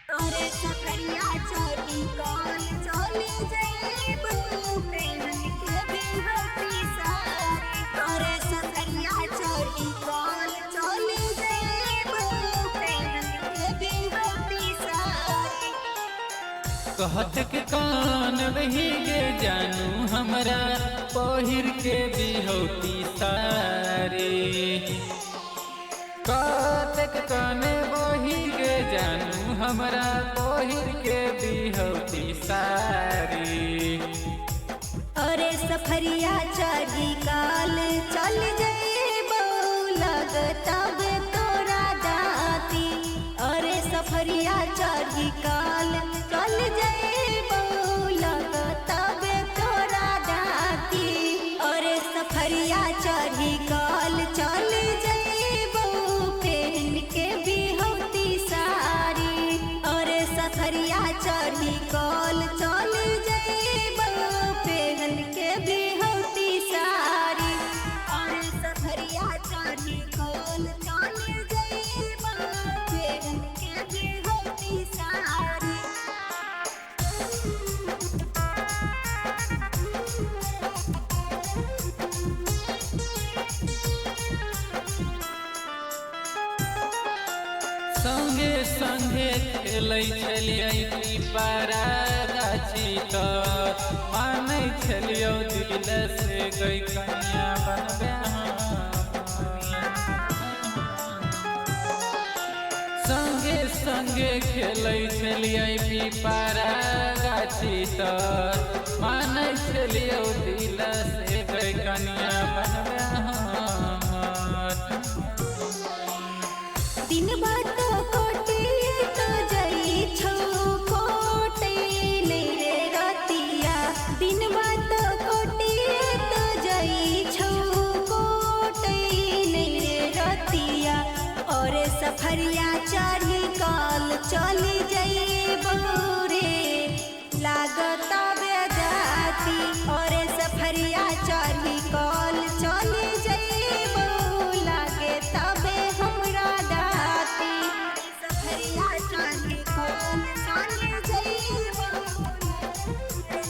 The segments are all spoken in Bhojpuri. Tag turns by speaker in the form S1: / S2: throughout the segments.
S1: तोरे सफरिया चोरी कौन चोली जइबू प्रेमन के भी होती सारी। तोरे सफरिया चोरी कौन चोली जइबू प्रेमन के भी होती सारी।
S2: कहत के कान रही गे जानू हमरा पहिर के भी होती सारी। कहत के काने बही गे जानू हमरा पहिर के भी होती सारी।
S1: अरे सफरिया चढ़ी काल चल जइबू लगता बे तोरा दाती। अरे सफरिया चढ़ी काल चल जइबू लगता बे तोरा दाती। अरे सफरिया चढ़ी काल चल जइबू पहन के भी होती सारी। अरे सफरिया चढ़ी काल चल जइबू पहन के भी होती सारी। अरे सफरिया चढ़ी काल चल जइबू पहन के भी होती सारी।
S2: संगे संगे खेलै छलियै पारा गाछी तर मानै छलियौ दिल से गई कन्या बनबे संगे संगे खेलै छलियै पारा गाछी तर मानै छलियौ दिल से गई कन्या बनबे
S1: दिन बात कोटे तो जई छौ कोटे ले रे रतिया। दिन बात कोटे तो जई छौ कोटे ले रे रतिया। और सफरिया चढ़ी काल चली जइबू रे लागत बेजाती। और सफरिया चढ़ी काल चली जइबू लागे तबे हमरा दाती। सफरिया चढ़ी काल चली जइबू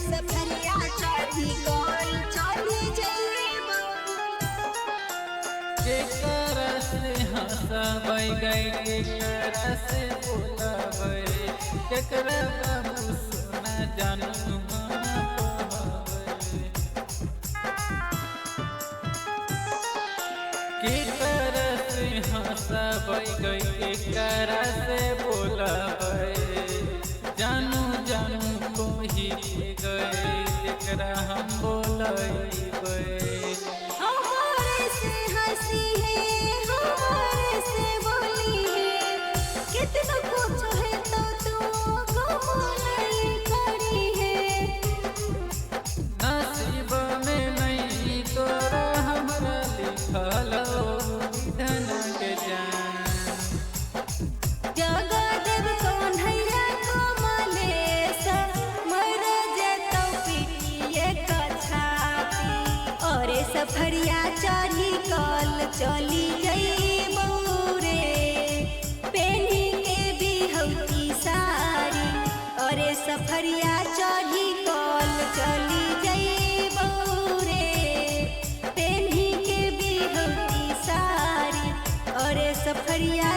S1: सफरिया चढ़ी काल चली जइबू।
S2: केकरा से हंसबै गई केकरा से बोलबै केकरा बाबू सोना जानू केकरा से हंसबै गई केकरा से बोलबै जानू जानू कोही गई केकरा हम बोलबै।
S1: हमारे से हंसी है हमारे से बोली है कितना कुछ है तो तुमको नहीं करी है।
S2: नसीब में नहीं तोरा हमरा लिखल धन के जान।
S1: जगदेव कन्हैया कमलेश मर जेतौ पिटिए कछाती। और सफरिया चढ़ी काल चली जइबू रे पेन्ही के भी होती सारी। और सफरिया चढ़ी काल चली जइबू रे पेन्ही के भी होती सारी। और सफरिया